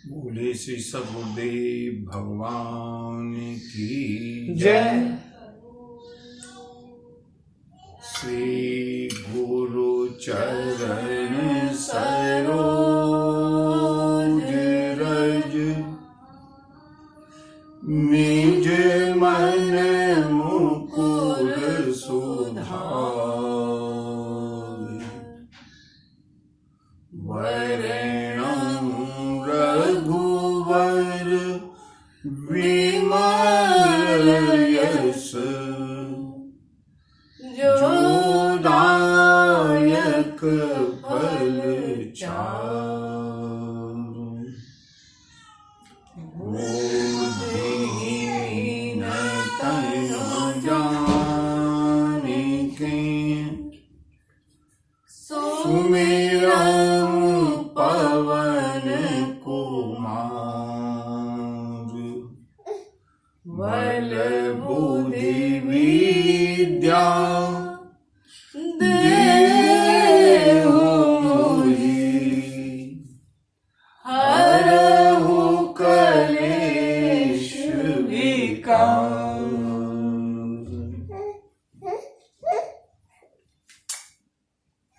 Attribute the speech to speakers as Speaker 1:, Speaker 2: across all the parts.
Speaker 1: बोले श्री सद्गुरुदेव भगवान की
Speaker 2: जय।
Speaker 1: श्री गुरु चरण सरोज रज निज मन मुकुर सुधार वरणं रघुवर विमल यश जोदायक फल चारु बुद्धिहीन तनु जानिके सुमिरं पवन कुमार बल बुद्धि विद्या देहु मोहि हरहु कलेश विकार।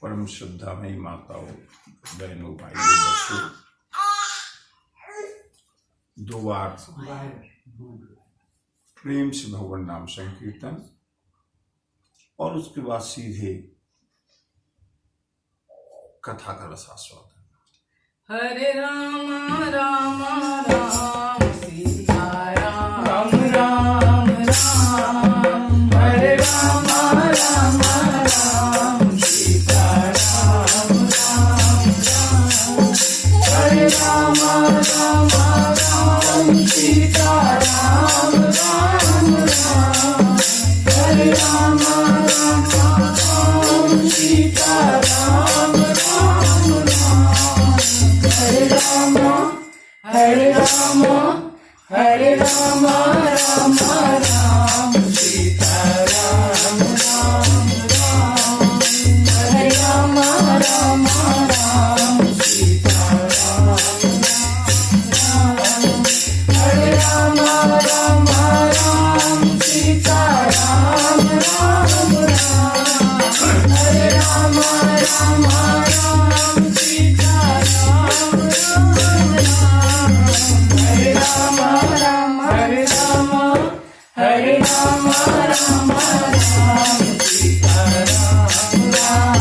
Speaker 1: परम श्रद्धामयी माताओं, बहनों, भाइयों, बच्चों, दो बार प्रेम से भगवान नाम संकीर्तन और उसके बाद सीधे कथा का रसास्वादन।
Speaker 2: हरे राम राम राम सीता राम राम राम। हरे राम राम राम सीता राम राम राम। हरे राम राम राम सीता राम राम राम। हरे राम राम राम सीता राम राम राम। हरे राम हरे राम राम राम सीता राम राम राम। हरे राम राम राम सीता राम राम। हरे राम राम राम सीता राम राम राम। हरे राम राम राम सीता राम राम राम। हरे राम हरे राम हरे राम राम राम सीता राम राम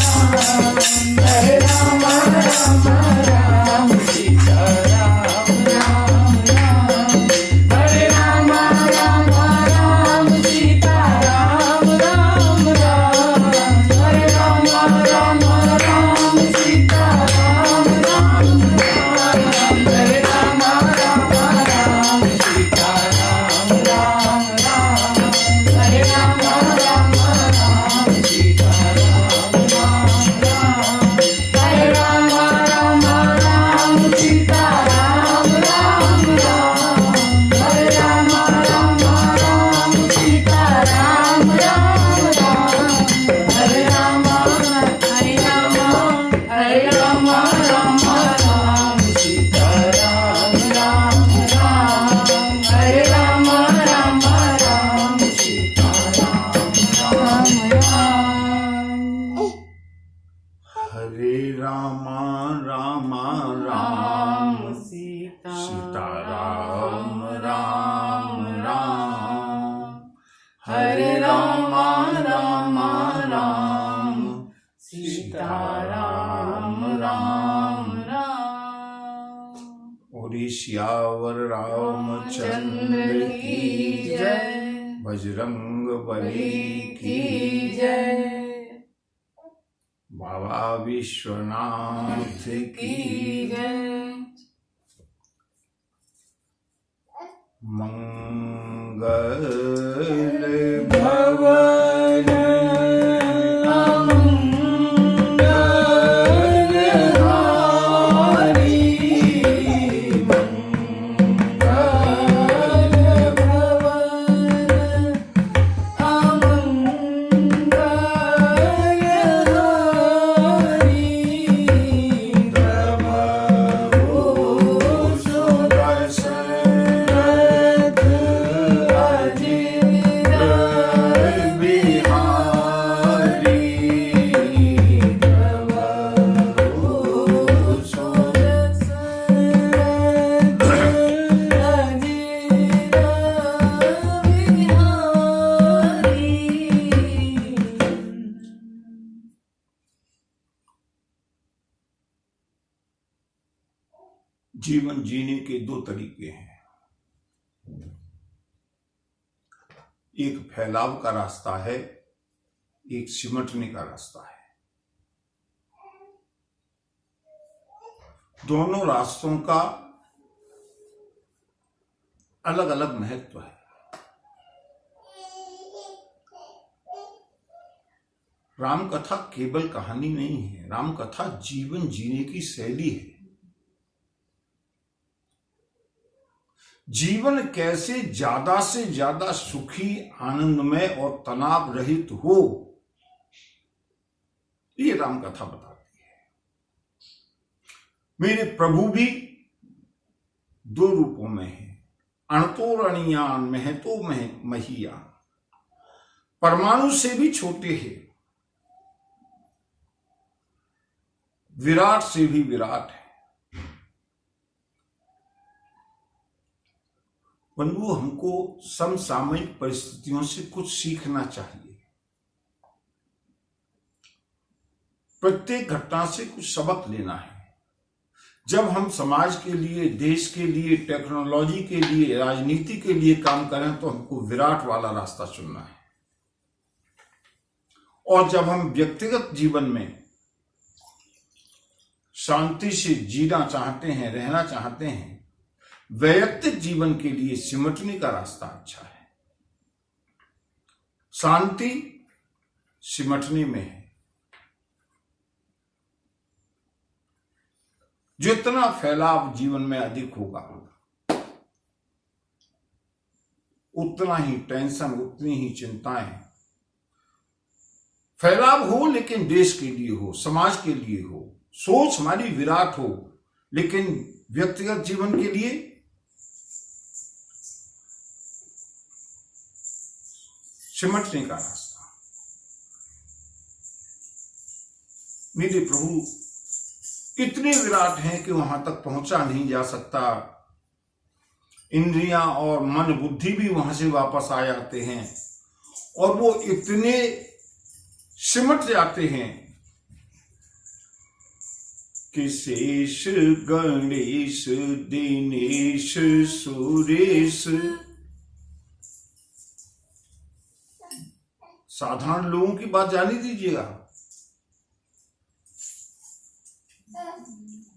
Speaker 2: राम। हरे राम राम सीता राम राम राम। हरे राम राम सीता राम राम राम। हरे राम सीता राम राम राम। हरे राम सीता राम राम राम। हरे राम सीता राम राम राम। हरे राम सीता राम राम राम। हरे राम सीता राम राम राम। हरे राम राम सीता राम राम राम। हरे राम सीता राम राम राम।
Speaker 1: हरे राम राम राम सीता राम राम राम। हरे राम राम राम सीता राम राम राम। और सियावर रामचंद्र की जय, बजरंग बली की जय, बाबा विश्वनाथ की
Speaker 2: जय।
Speaker 1: मंगल भवन जीवन जीने के दो तरीके हैं। एक फैलाव का रास्ता है, एक सिमटने का रास्ता है। दोनों रास्तों का अलग अलग महत्व है। राम कथा केवल कहानी नहीं है, राम कथा जीवन जीने की शैली है। जीवन कैसे ज्यादा से ज्यादा सुखी, आनंदमय और तनाव रहित हो, ये राम कथा बताती है। मेरे प्रभु भी दो रूपों में है, अणतो रणियान महतो महियान। परमाणु से भी छोटे हैं, विराट से भी विराट है। बंधु, हमको समसामयिक परिस्थितियों से कुछ सीखना चाहिए। प्रत्येक घटना से कुछ सबक लेना है। जब हम समाज के लिए, देश के लिए, टेक्नोलॉजी के लिए, राजनीति के लिए काम करें तो हमको विराट वाला रास्ता चुनना है। और जब हम व्यक्तिगत जीवन में शांति से जीना चाहते हैं, रहना चाहते हैं, वैयक्तिक जीवन के लिए सिमटने का रास्ता अच्छा है। शांति सिमटने में है। जितना फैलाव जीवन में अधिक होगा, उतना ही टेंशन, उतनी ही चिंताएं। फैलाव हो लेकिन देश के लिए हो, समाज के लिए हो। सोच हमारी विराट हो, लेकिन व्यक्तिगत जीवन के लिए सिमटने का रास्ता। मेरे प्रभु इतने विराट हैं कि वहां तक पहुंचा नहीं जा सकता। इंद्रियां और मन बुद्धि भी वहां से वापस आ जाते हैं, और वो इतने सिमट जाते हैं कि शेष गणेश दिनेश सुरेश। साधारण लोगों की बात जानी दीजिएगा।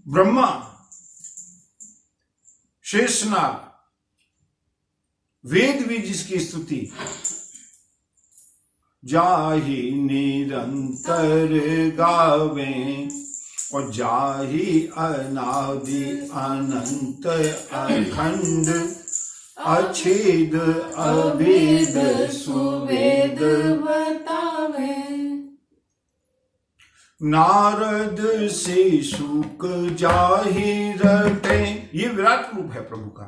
Speaker 1: ब्रह्मा, शेषनाग, वेद भी जिसकी स्तुति, जाहि निरंतर गावे और जाहि अनादि अनंत अखंड अछेद अभेद सुवेद बतावे। नारद से सुख जाहि रटे, ये विराट रूप है प्रभु का।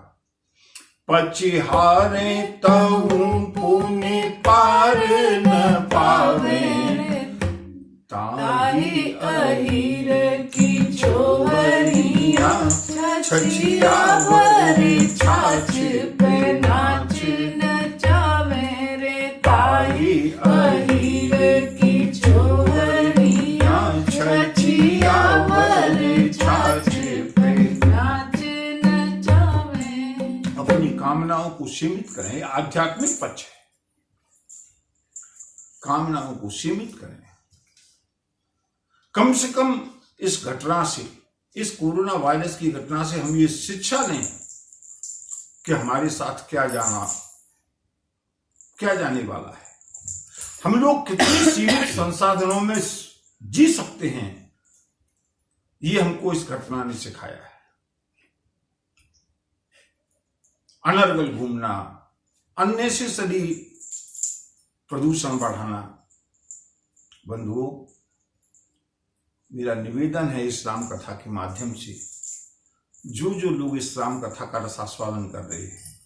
Speaker 1: पचिहारे तऊ पुण्य पार न पावे, ताहि अहिर की छोहरिया छछिया भरे छाछ पे नाच नचावे रे। ताहि अहिर की छोहरिया छछिया भरे छाछ पे नाच नचावे। अपनी कामनाओं को सीमित करें, आध्यात्मिक पक्ष है। कामनाओं को सीमित करें। कम से कम इस घटना से, इस कोरोना वायरस की घटना से हम ये शिक्षा लें कि हमारे साथ क्या जाने वाला है। हम लोग कितने सीमित संसाधनों में जी सकते हैं, ये हमको इस घटना ने सिखाया है। अनर्गल घूमना, अननेसेसरी प्रदूषण बढ़ाना। बंधुओं, मेरा निवेदन है इस राम कथा के माध्यम से, जो लोग इस राम कथा का रसास्वादन कर रहे हैं,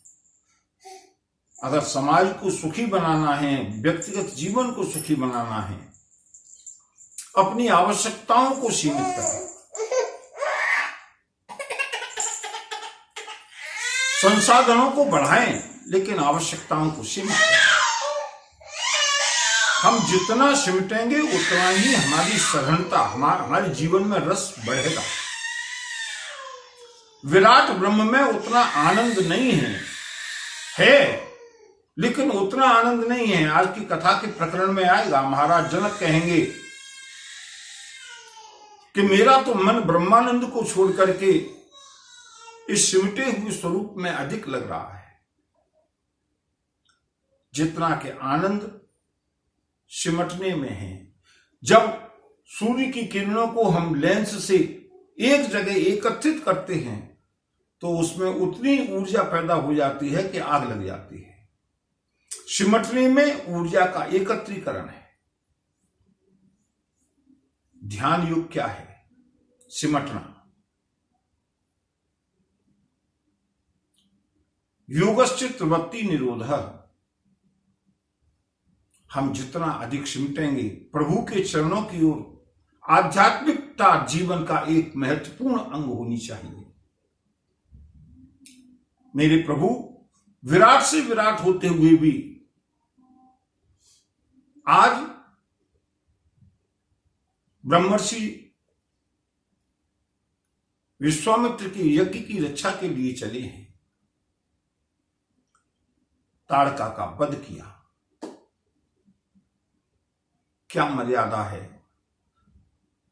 Speaker 1: अगर समाज को सुखी बनाना है, व्यक्तिगत जीवन को सुखी बनाना है, अपनी आवश्यकताओं को सीमित करें। संसाधनों को बढ़ाएं, लेकिन आवश्यकताओं को सीमित करें। हम जितना सिमटेंगे उतना ही हमारी सघनता, हमारे जीवन में रस बढ़ेगा। विराट ब्रह्म में उतना आनंद नहीं है लेकिन उतना आनंद नहीं है। आज की कथा के प्रकरण में आएगा, महाराज जनक कहेंगे कि मेरा तो मन ब्रह्मानंद को छोड़ करके इस सिमटे हुए स्वरूप में अधिक लग रहा है, जितना कि आनंद सिमटने में है। जब सूर्य की किरणों को हम लेंस से एक जगह एकत्रित करते हैं तो उसमें उतनी ऊर्जा पैदा हो जाती है कि आग लग जाती है। सिमटने में ऊर्जा का एकत्रीकरण है। ध्यान योग क्या है? सिमटना। योगश्चित वृत्ति निरोधः। हम जितना अधिक सिमटेंगे प्रभु के चरणों की ओर, आध्यात्मिकता जीवन का एक महत्वपूर्ण अंग होनी चाहिए। मेरे प्रभु विराट से विराट होते हुए भी आज ब्रह्मर्षि विश्वामित्र के यज्ञ की रक्षा के लिए चले हैं। ताड़का का वध किया। क्या मर्यादा है।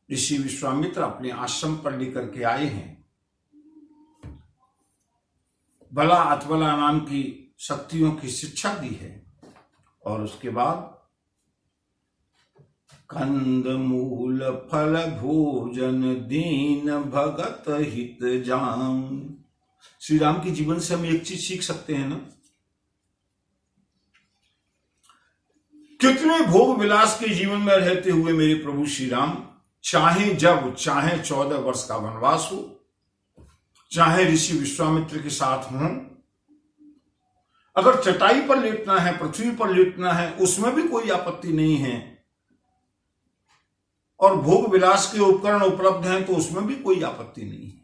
Speaker 1: ऋषि विश्वामित्र अपने आश्रम पर लेकर के आए हैं। बला अतबला नाम की शक्तियों की शिक्षा दी है और उसके बाद कंद मूल फल भोजन दीन भगत हित जान। श्री राम के जीवन से हम एक चीज सीख सकते हैं ना, कितने भोग विलास के जीवन में रहते हुए मेरे प्रभु श्री राम चाहे 14 वर्ष का वनवास हो, चाहे ऋषि विश्वामित्र के साथ हों, अगर चटाई पर लेटना है, पृथ्वी पर लेटना है, उसमें भी कोई आपत्ति नहीं है, और भोग विलास के उपकरण उपलब्ध हैं तो उसमें भी कोई आपत्ति नहीं है।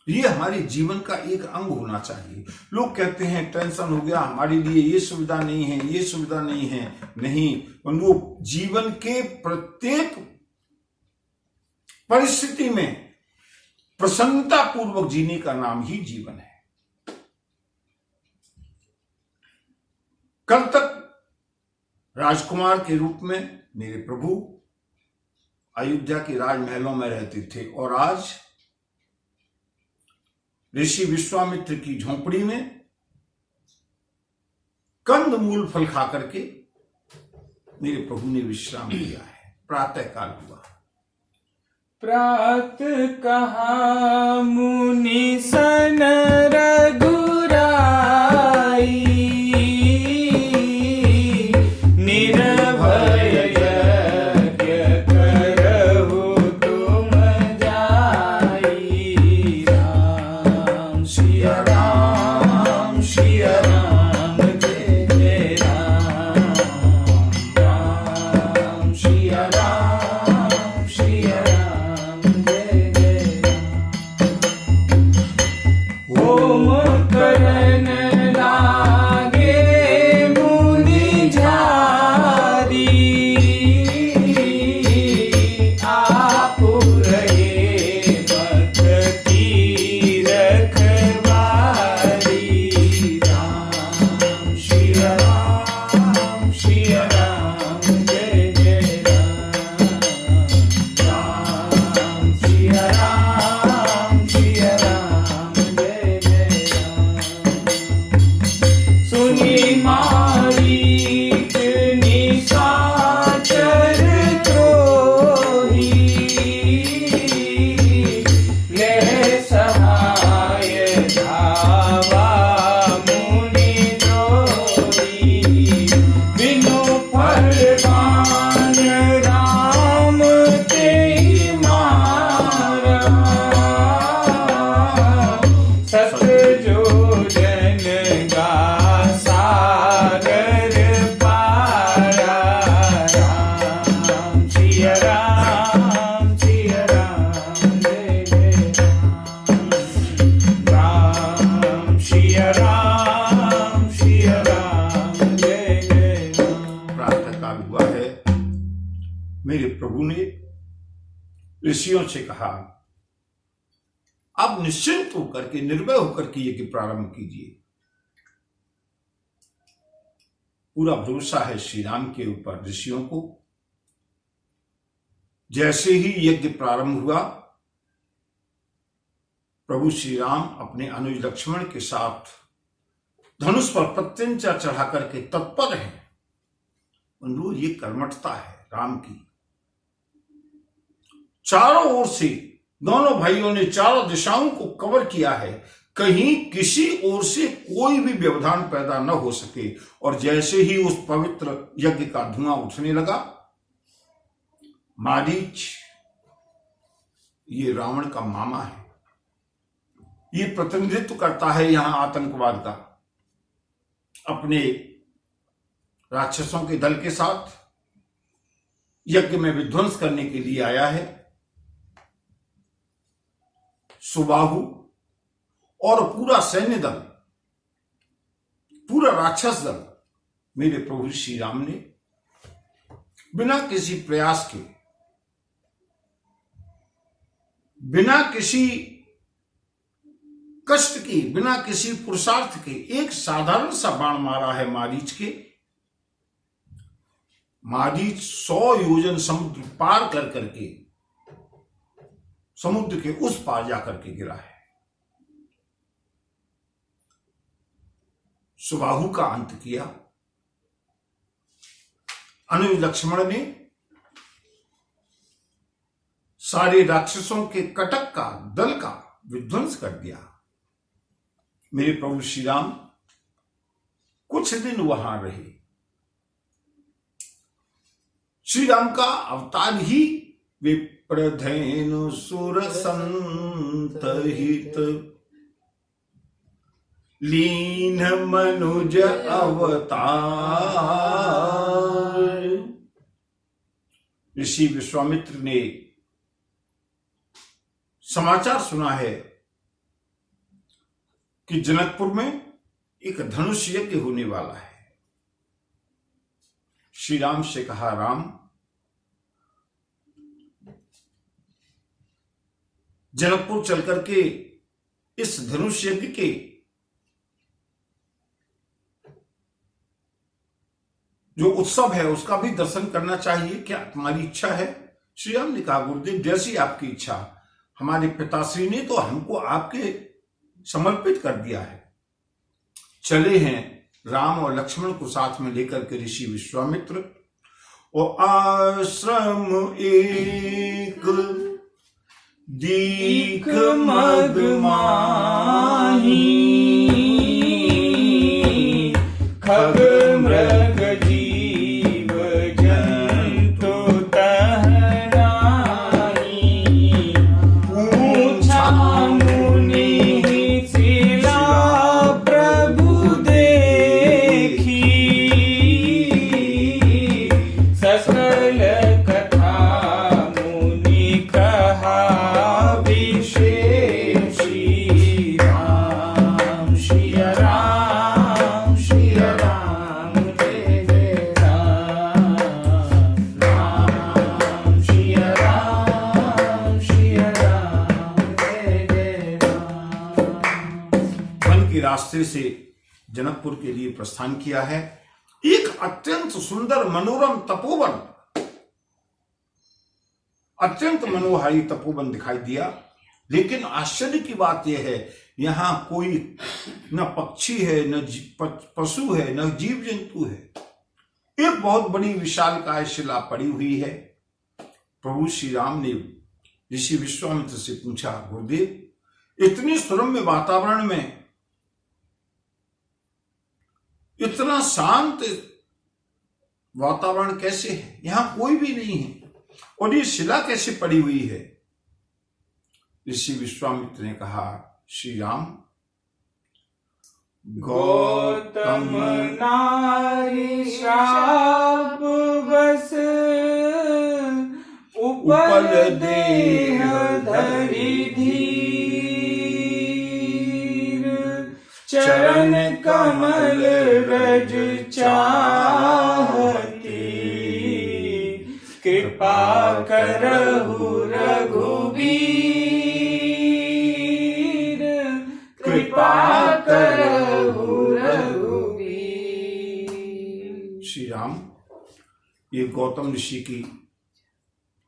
Speaker 1: ये हमारे जीवन का एक अंग होना चाहिए। लोग कहते हैं टेंशन हो गया, हमारे लिए ये सुविधा नहीं है, ये सुविधा नहीं है। नहीं, वो जीवन के प्रत्येक परिस्थिति में प्रसन्नता पूर्वक जीने का नाम ही जीवन है। कल तक राजकुमार के रूप में मेरे प्रभु अयोध्या के राजमहलों में रहते थे और आज ऋषि विश्वामित्र की झोंपड़ी में कंद मूल फल खा करके मेरे प्रभु ने विश्राम लिया है। प्रातः काल हुआ।
Speaker 3: प्रातः कहा मुनि सन रघुराई, निर्भय यज्ञ करहु तुम जाई। राम सिया राम सिया राम जय जय राम। राम सिया राम सिया राम जय जय राम। ओम करन लागे मुनि झारी, आप रहे भक्त की रखवारी। राम सिया राम जय जय राम। राम सिया राम जय जय राम। सुनी मारीच निशाचर द्रोही, ले सहाय धावा मुनि द्रोही। बिनु फलवान राम तेहि मारा, सत जो जन गा सागर पारा। राम सिया राम जय जय राम। राम सिया राम जय जय राम।
Speaker 1: प्रातः काल हुआ है। मेरे प्रभु ने ऋषियों से कहा आप निश्चिंत होकर के, निर्भय होकर के यज्ञ प्रारंभ कीजिए। पूरा भरोसा है श्री राम के ऊपर, ऋषियों को। जैसे ही यज्ञ प्रारंभ हुआ, प्रभु श्री राम अपने अनुज लक्ष्मण के साथ धनुष पर प्रत्यंचा चढ़ा करके तत्पर हैं। बंधु, ये कर्मठता है राम की। चारों ओर से दोनों भाइयों ने चारों दिशाओं को कवर किया है, कहीं किसी ओर से कोई भी व्यवधान पैदा न हो सके। और जैसे ही उस पवित्र यज्ञ का धुआं उठने लगा, मारीच, ये रावण का मामा है, ये प्रतिनिधित्व करता है यहां आतंकवाद का, अपने राक्षसों के दल के साथ यज्ञ में विध्वंस करने के लिए आया है। सुबाहु और पूरा सैन्य दल, पूरा राक्षस दल मेरे प्रभु श्री राम ने बिना किसी प्रयास के, बिना किसी कष्ट के, बिना किसी पुरुषार्थ के एक साधारण सा बाण मारा है मारीच के। मारीच 100 योजन समुद्र पार कर करके समुद्र के उस पार जाकर के गिरा है। सुबाहु का अंत किया। अनुज लक्ष्मण ने सारे राक्षसों के कटक का, दल का विध्वंस कर दिया। मेरे प्रभु श्री राम कुछ दिन वहां रहे। श्री राम का अवतार ही विप्रधेनु सुर संत हित लीन मनुज अवतार। ऋषि विश्वामित्र ने समाचार सुना है कि जनकपुर में एक धनुष यज्ञ होने वाला है। श्री राम से कहा, राम, जनकपुर चल करके इस धनुष यज्ञ के जो उत्सव है उसका भी दर्शन करना चाहिए, क्या तुम्हारी इच्छा है? श्री राम ने कहा, गुरुदेव, जैसी आपकी इच्छा। हमारे पिताश्री ने तो हमको आपके समर्पित कर दिया है। चले हैं राम और लक्ष्मण को साथ में लेकर के ऋषि विश्वामित्र, और आश्रम एक दीख मग माही
Speaker 3: खग मृग जीव जंतु तहनाई पूछा मुनि शिला प्रभु देखी सकल कथा मुनि कहा विशेष। श्री राम श्री राम श्री राम जय जय राम राम श्री राम जय जय राम।
Speaker 1: वन के रास्ते से जनकपुर के लिए प्रस्थान किया है। एक अत्यंत सुंदर मनोरम तपोवन, अत्यंत मनोहारी तपोवन दिखाई दिया। लेकिन आश्चर्य की बात यह है, यहां कोई न पक्षी है, न पशु है, न जीव जंतु है। एक बहुत बड़ी विशालकाय शिला पड़ी हुई है। प्रभु श्री राम ने ऋषि विश्वामित्र से पूछा, गुरुदेव, इतने सुरम्य वातावरण में इतना शांत वातावरण कैसे है? यहां कोई भी नहीं है, और ये शिला कैसे पड़ी हुई है? ऋषि विश्वामित्र ने कहा, श्री राम,
Speaker 3: गौतम नारी शाप बस उपल देह धरि धीर चरण कमल रज चाहती कृपा करहु रघुबीर।
Speaker 1: गौतम ऋषि की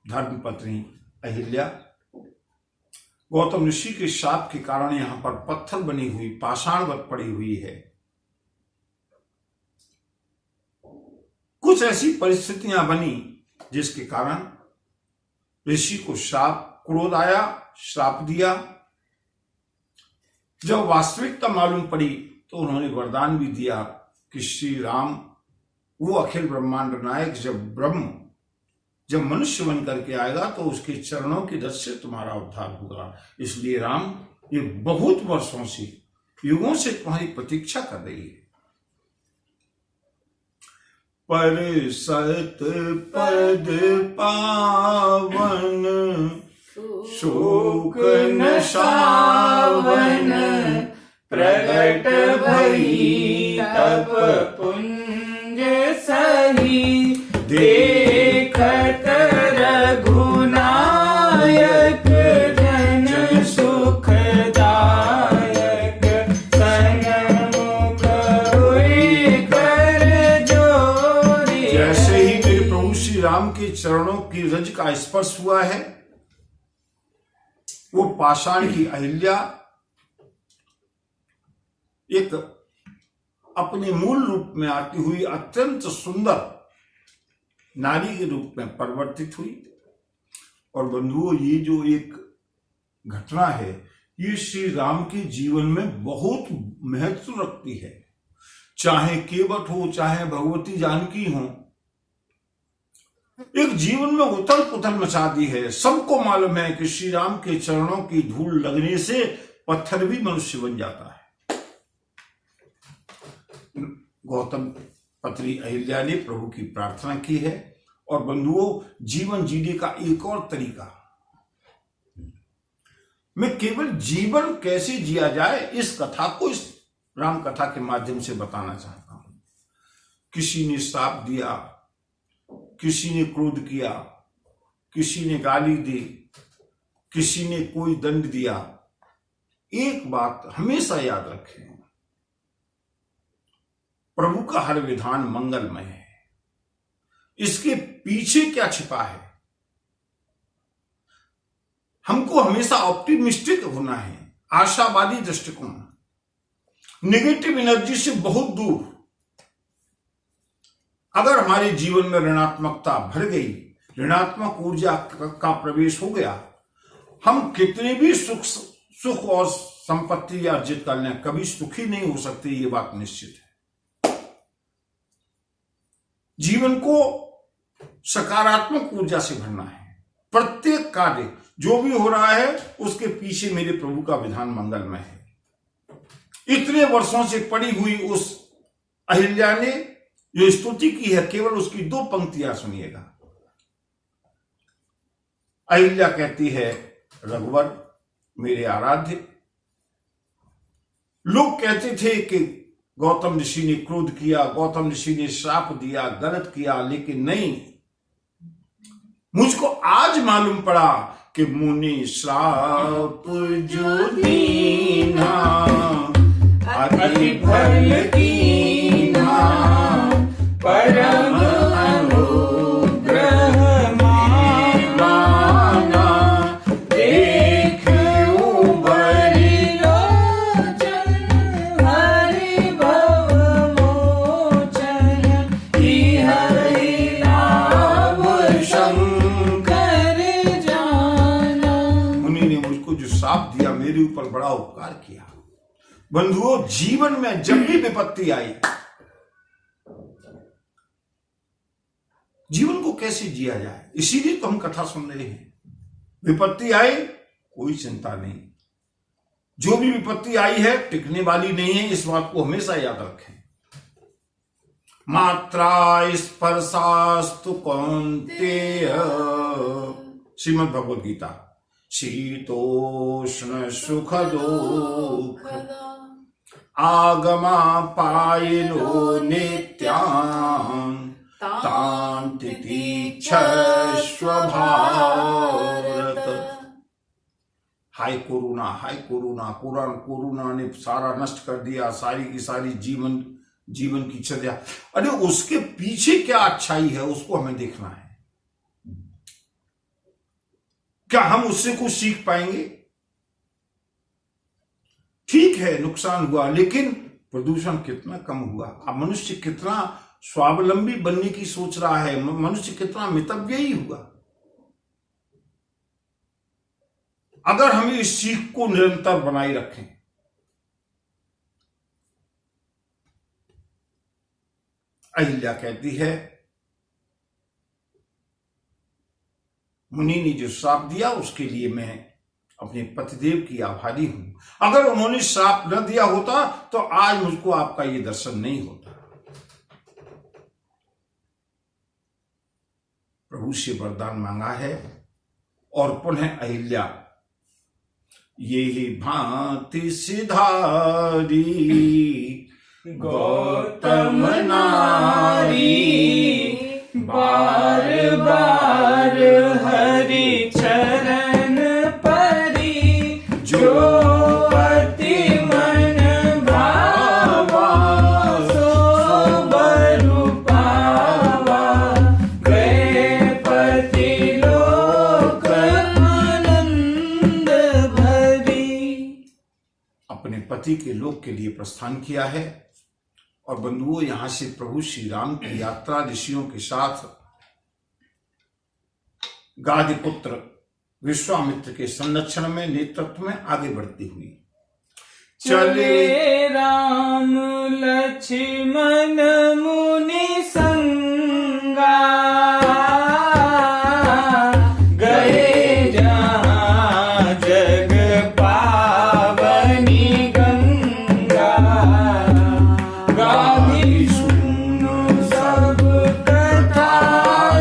Speaker 1: धर्मपत्नी अहिल्या। गौतम ऋषि के शाप के कारण यहां पर पत्थर बनी हुई पाषाणवत पड़ी हुई है। कुछ ऐसी परिस्थितियां बनी जिसके कारण ऋषि को क्रोध आया, श्राप दिया। जब वास्तविकता मालूम पड़ी तो उन्होंने वरदान भी दिया कि श्री राम वो अखिल ब्रह्मांड नायक जब मनुष्य बन करके आएगा तो उसके चरणों की रस से तुम्हारा उद्धार होगा। इसलिए राम, ये बहुत वर्षों से, युगों से तुम्हारी प्रतीक्षा कर रही है। पर सत पद पावन शोक न सावन,
Speaker 3: प्रगट भई तप पुंज सही, देखत रघुनायक जन सुखदायक, सन्मुख हुई कर जोरी।
Speaker 1: जैसे ही मेरे प्रभु श्री राम के चरणों की रज का स्पर्श हुआ है, वो पाषाण की अहिल्या एक अपने मूल रूप में आती हुई अत्यंत सुंदर नारी के रूप में परिवर्तित हुई। और बंधुओं, ये जो एक घटना है, ये श्री राम के जीवन में बहुत महत्व रखती है। चाहे केवट हो, चाहे भगवती जानकी हो, एक जीवन में उथल पुथल मचा दी है। सबको मालूम है कि श्री राम के चरणों की धूल लगने से पत्थर भी मनुष्य बन जाता है। गौतम पत्नी अहिल्या ने प्रभु की प्रार्थना की है। और बंधुओं, जीवन जीने का एक और तरीका, मैं केवल जीवन कैसे जिया जाए इस कथा को, इस राम कथा के माध्यम से बताना चाहता हूं। किसी ने श्राप दिया, किसी ने क्रोध किया, किसी ने गाली दी, किसी ने कोई दंड दिया। एक बात हमेशा याद रखें, प्रभु का हर विधान मंगलमय है। इसके पीछे क्या छिपा है, हमको हमेशा ऑप्टिमिस्टिक होना है, आशावादी दृष्टिकोण, नेगेटिव एनर्जी से बहुत दूर। अगर हमारे जीवन में ऋणात्मकता भर गई, ऋणात्मक ऊर्जा का प्रवेश हो गया, हम कितने भी सुख और संपत्ति अर्जित कर लें, कभी सुखी नहीं हो सकते, ये बात निश्चित है। जीवन को सकारात्मक ऊर्जा से भरना है। प्रत्येक कार्य जो भी हो रहा है, उसके पीछे मेरे प्रभु का विधान मंगलमय है। इतने वर्षों से पड़ी हुई उस अहिल्या ने जो स्तुति की है, केवल उसकी 2 पंक्तियां सुनिएगा। अहिल्या कहती है, रघुवर मेरे आराध्य। लोग कहते थे कि गौतम ऋषि ने क्रोध किया, गौतम ऋषि ने श्राप दिया, गलत किया, लेकिन नहीं, मुझको आज मालूम पड़ा कि मुनि श्राप जो दीना
Speaker 3: अति फल कीना, परम अनुग्रह माना, देखियो बरि लोचन, हरि भव मोचन, हरि लाभ शंकर जाना।
Speaker 1: मुनि ने मुझको जो श्राप दिया, मेरे ऊपर बड़ा उपकार किया। बंधुओं, जीवन में जब भी विपत्ति आई, जीवन को कैसे जिया जाए, इसीलिए तो हम कथा सुन रहे हैं। विपत्ति आई, कोई चिंता नहीं। जो भी विपत्ति आई है टिकने वाली नहीं है, इस बात को हमेशा याद रखें। मात्रा स्पर्शास्तु कौन्तेय, श्रीमद् भगवद गीता। शीतोष्ण सुख दुख आगमा पायनो नित्यां, तां तितिक्षस्व भारत। हाय कोरोना, हाय कोरोना। कोरोना ने सारा नष्ट कर दिया, सारी की सारी जीवन जीवन की चर्या। अरे उसके पीछे क्या अच्छाई है उसको हमें देखना है। क्या हम उससे कुछ सीख पाएंगे? ठीक है नुकसान हुआ, लेकिन प्रदूषण कितना कम हुआ, अब मनुष्य कितना स्वावलंबी बनने की सोच रहा है, मनुष्य कितना मितव्ययी हुआ। अगर हम इस सीख को निरंतर बनाए रखें, अहिल्या कहती है मुनि ने जो श्राप दिया उसके लिए मैं अपने पतिदेव की आभारी हूं। अगर उन्होंने श्राप न दिया होता तो आज मुझको आपका ये दर्शन नहीं होता। प्रभु से वरदान मांगा है और पुनः अहिल्या ये ही भांति सिधारी
Speaker 3: गौतम नारी बार बार हरि चरण परी, जो अति मन भावा सो बरु पावा, गए पति लोक आनंद भरी।
Speaker 1: अपने पति के लोक के लिए प्रस्थान किया है। और बंधुओं, यहां से प्रभु श्री राम की यात्रा ऋषियों के साथ गादिपुत्र विश्वामित्र के संरक्षण में, नेतृत्व में आगे बढ़ती हुई
Speaker 3: चले राम लक्ष्मण मुनि संगा, गए जहाँ जग पावनी गंगा, गाधी सुनो सब कथा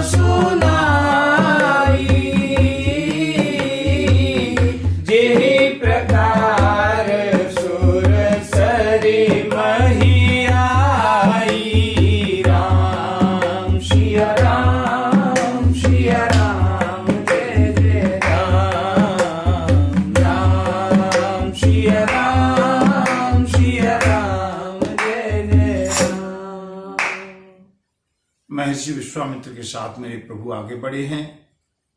Speaker 3: सुनाई, जे प्रकार सुर सरी मही आई, राम सिया राम सिया राम, जय जय राम, राम सिया राम सिया राम, जय जय राम।
Speaker 1: महर्षि विश्वामित्र के साथ मेरे प्रभु आगे बढ़े हैं।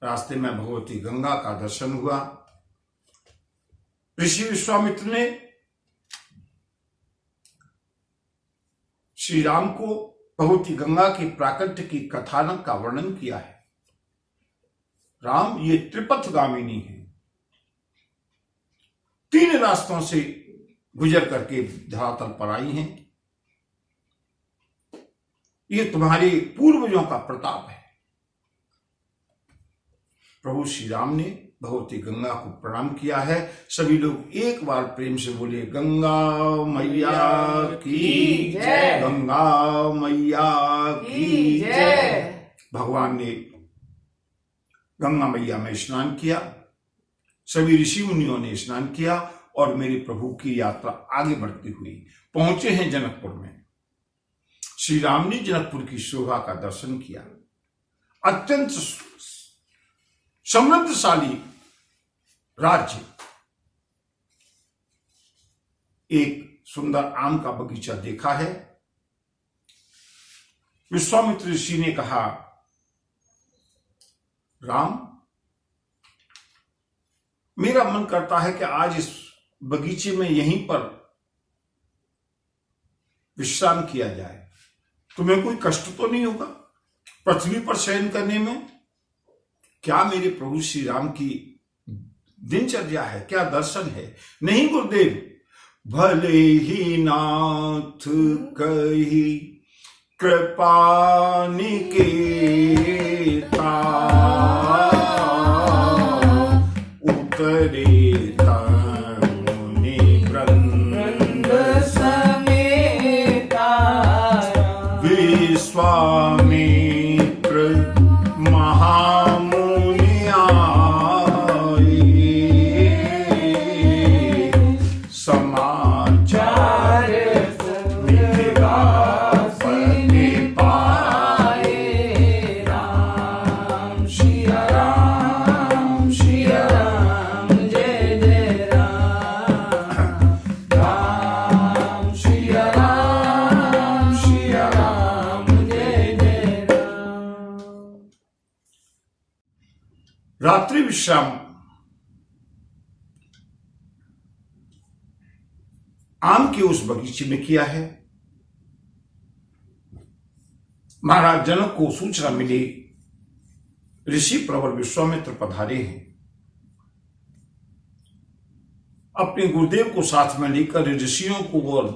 Speaker 1: रास्ते में भगवती गंगा का दर्शन हुआ। ऋषि विश्वामित्र ने श्री राम को भगवती गंगा की प्राकट्य की कथानक का वर्णन किया है। राम ये त्रिपथगामिनी है, 3 रास्तों से गुजर करके धरातल पर आई हैं। ये तुम्हारे पूर्वजों का प्रताप है। प्रभु श्री राम ने भगवती गंगा को प्रणाम किया है। सभी लोग एक बार प्रेम से बोले गंगा मैया की जय, गंगा मैया की जय। भगवान ने गंगा मैया में स्नान किया, सभी ऋषि मुनियों ने स्नान किया और मेरे प्रभु की यात्रा आगे बढ़ती हुई पहुंचे हैं जनकपुर में। श्री राम ने जनकपुर की शोभा का दर्शन किया। अत्यंत समृद्धशाली राज्य, एक सुंदर आम का बगीचा देखा है। विश्वामित्र ऋषि ने कहा, राम मेरा मन करता है कि आज इस बगीचे में यहीं पर विश्राम किया जाए। तुम्हें कोई कष्ट तो नहीं होगा पृथ्वी पर शयन करने में? क्या मेरे प्रभु श्री राम की दिनचर्या है, क्या दर्शन है? नहीं गुरुदेव, भले ही नाथ कही कृपा निकेता, उतरे मुनि वृंद
Speaker 3: समेता,
Speaker 1: विश्वामित्र महामुनि आए, समाचार मिथिलापति पाए, राम सिया राम, जय रात्रि विश्राम आम के उस बगीचे में किया है। महाराज जनक को सूचना मिली, ऋषि प्रवर विश्वामित्र पधारे हैं। अपने गुरुदेव को साथ में लेकर ऋषियों को और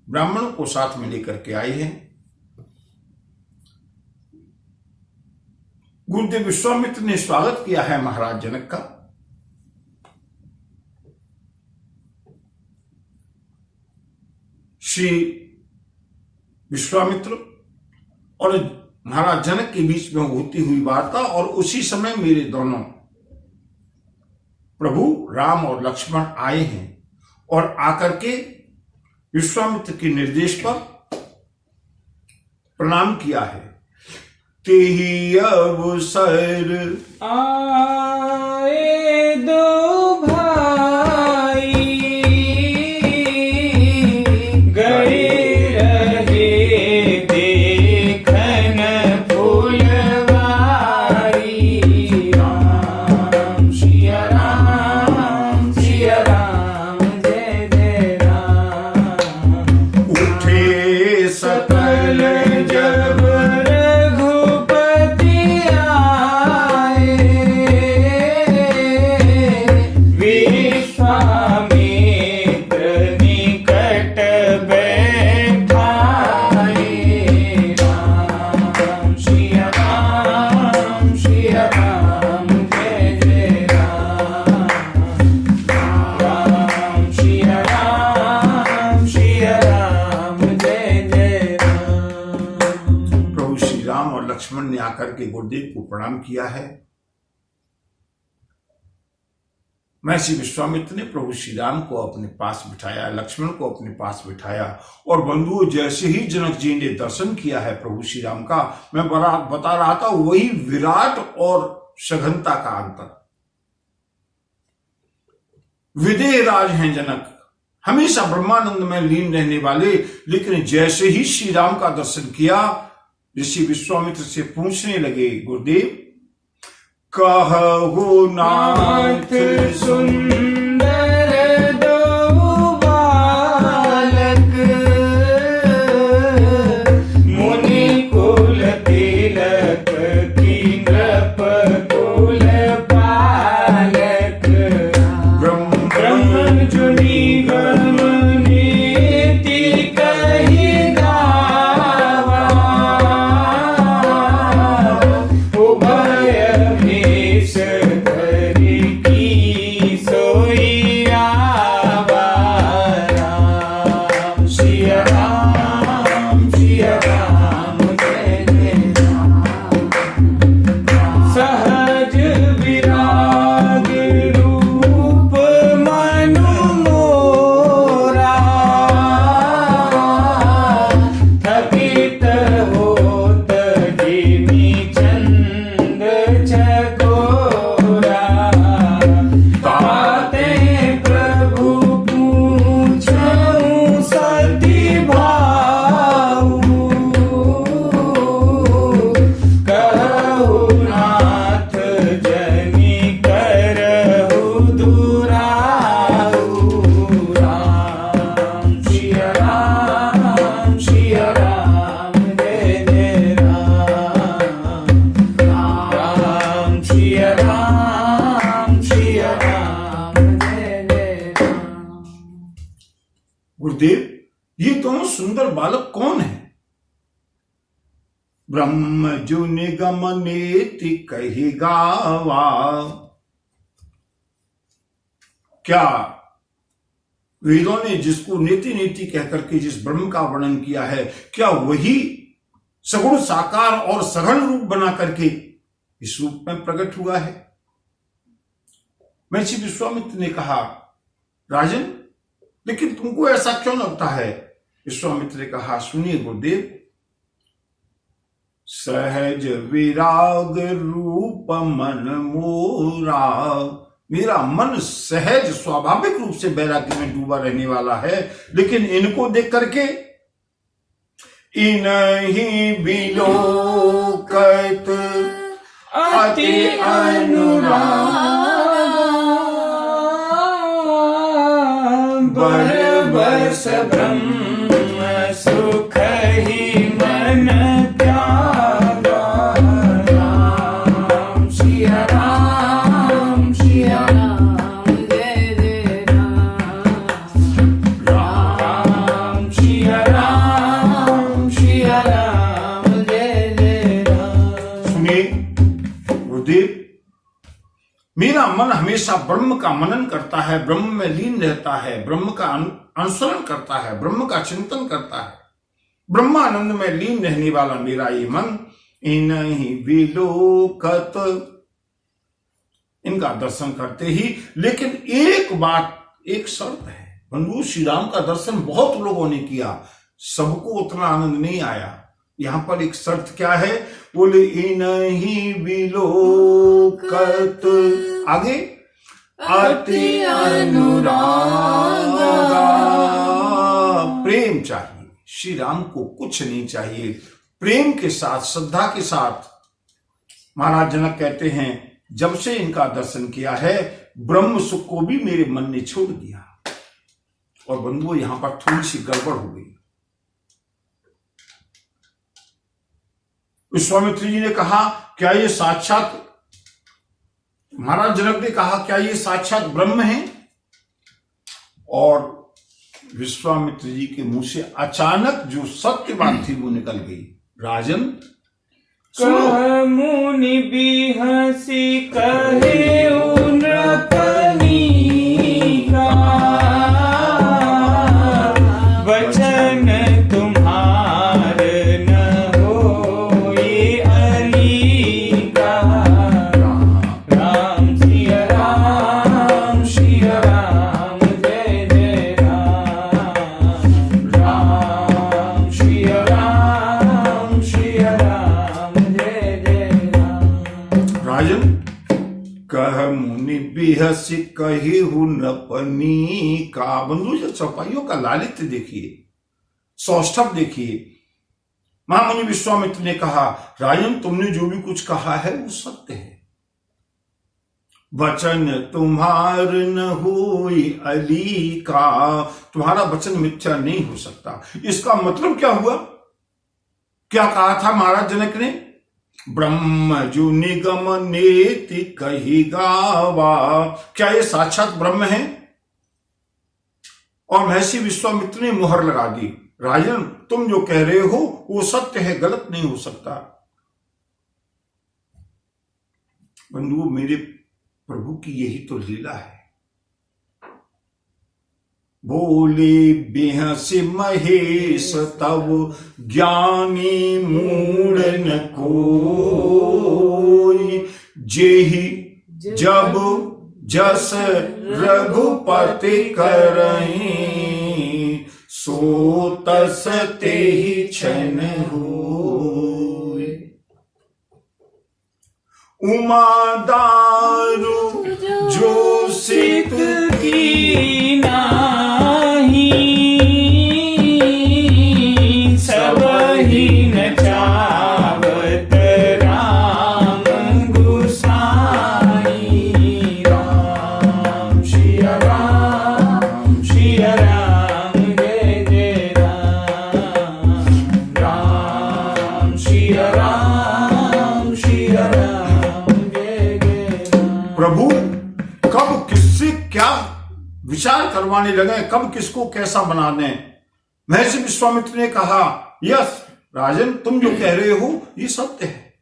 Speaker 1: ब्राह्मणों को साथ में लेकर के आए हैं। गुरुदेव विश्वामित्र ने स्वागत किया है महाराज जनक का। श्री विश्वामित्र और महाराज जनक के बीच में होती हुई वार्ता, और उसी समय मेरे दोनों प्रभु राम और लक्ष्मण आए हैं और आकर के विश्वामित्र के निर्देश पर प्रणाम किया है। तेहि अवसर
Speaker 3: आए दो भाई, गए रहे देखन फुलवारी। राम सिया राम, सिया राम, जय जय राम।
Speaker 1: उठे सकल
Speaker 3: जब
Speaker 1: लक्ष्मण ने आकर के गुरुदेव को प्रणाम किया है। महर्षि विश्वामित्र ने प्रभु श्री राम को अपने पास बिठाया, लक्ष्मण को अपने पास बिठाया, और बंधुओं जैसे ही जनक जी ने दर्शन किया है प्रभु श्री राम का, मैं बता रहा था वही विराट और सघनता का अंतर। विदेह राज हैं जनक, हमेशा ब्रह्मानंद में लीन रहने वाले, लेकिन जैसे ही श्री राम का दर्शन किया, ऋषि विश्वामित्र से पूछने लगे, गुरुदेव कहो नाथ
Speaker 3: सुंदर दो बालक, मुनि कुल तिलक की नृप कुल पालक। ब्रह्म जो निगम नीति कही गावा, उभय भेष धरि की सोई आवा। राम सिया राम, सिया राम, जय जय राम। सहज विराग रूप मनु मोरा, थकित होत जिमि चंद चकोरा। ताते प्रभु पूछऊं सती भाऊ, कहु नाथ जनि करहु दुराऊ। राम सिया राम, सिया राम, जय जय राम। राम सिया राम, सिया राम, जय जय राम।
Speaker 1: गुरुदेव ये दोनों सुंदर बालक कौन है? ब्रह्म जो निगम नीति कही गावा। क्या वेदों ने जिसको नीति नीति कहकर के जिस ब्रह्म का वर्णन किया है, क्या वही सगुण साकार और सघन रूप बना करके इस रूप में प्रकट हुआ है? महर्षि विश्वामित्र ने कहा, राजन लेकिन तुमको ऐसा क्यों लगता है? विश्वामित्र ने कहा, सुनिए गुरुदेव, सहज विराग रूप मन मोरा। मेरा मन सहज स्वाभाविक रूप से वैराग्य में डूबा रहने वाला है, लेकिन इनको देख करके इनही बिलोकत
Speaker 3: अति अनुराग बरबस ब्रह्म सुख ही मन त्यागा। राम सिया राम सिया
Speaker 2: राम जय जय
Speaker 3: राम सिया राम सिया राम जय जय राम।
Speaker 1: सुनिए गुरुदेव, मेरा मन हमेशा ब्रह्म का मनन करता है, ब्रह्म में लीन रहता है, ब्रह्म का अनुसरण करता है, ब्रह्म का चिंतन करता है। ब्रह्मानंद में लीन रहने वाला मेरा ये मन इन्हीं विलोकत, इनका दर्शन करते ही। लेकिन एक बात, एक शर्त है बंधु, श्री राम का दर्शन बहुत लोगों ने किया, सबको उतना आनंद नहीं आया। यहां पर एक शर्त क्या है, बोले इन्हीं विलोकत, आगे अति अनुराग, प्रेम चाहिए। श्री राम को कुछ नहीं चाहिए, प्रेम के साथ, श्रद्धा के साथ। महाराज जनक कहते हैं, जब से इनका दर्शन किया है ब्रह्म सुख को भी मेरे मन ने छोड़ दिया। और बंधुओं, यहां पर थोड़ी सी गड़बड़ हो गई। विश्वामित्र जी ने कहा, क्या ये साक्षात, महाराज जनक ने कहा, क्या ये साक्षात ब्रह्म है? और विश्वामित्र जी के मुंह से अचानक जो सत्य बात थी वो निकल गई। राजन सुनो,
Speaker 3: कह मुनि भी हंसी कहे नृपनी का, वचन तुम्हार न होई अली का। राम सिया राम सिया राम जय जय राम। राम सिया राम सिया राम जय जय राम।
Speaker 1: राजन कह मुनि बिहसी कही हूं नपनी का। बंधु, जो चौपाइयों का लालित्य देखिए, सौष्ठव देखिए। महामुनि विश्वामित्र ने कहा, राजन तुमने जो भी कुछ कहा है वो सत्य है। वचन तुम्हार न हुई अली का, तुम्हारा वचन मिथ्या नहीं हो सकता। इसका मतलब क्या हुआ? क्या कहा था महाराज जनक ने? ब्रह्म जो निगम नेति कही गावा, क्या ये साक्षात ब्रह्म है? और महर्षि विश्वामित्र ने मुहर लगा दी, राजन तुम जो कह रहे हो वो सत्य है, गलत नहीं हो सकता। बंधुओं, मेरे प्रभु की यही तो लीला है। बोले बेहसी महेश तब ज्ञानी मूढ़ न कोई, जेहि जब जस रघुपति करहीं, सो तस तेहि छन होय। उमा दारु जो सित
Speaker 3: की नाही, सब ही न चावत राम गुसाई। राम सिया राम सिया राम जय जय राम। राम सिया राम सिया राम जय जय राम।
Speaker 1: प्रभु कब किससे क्या विचार करवाने लगे, कब किसको कैसा बना दें। महर्षि विश्वामित्र ने कहा, यस राजन तुम जो कह रहे हो ये सत्य है,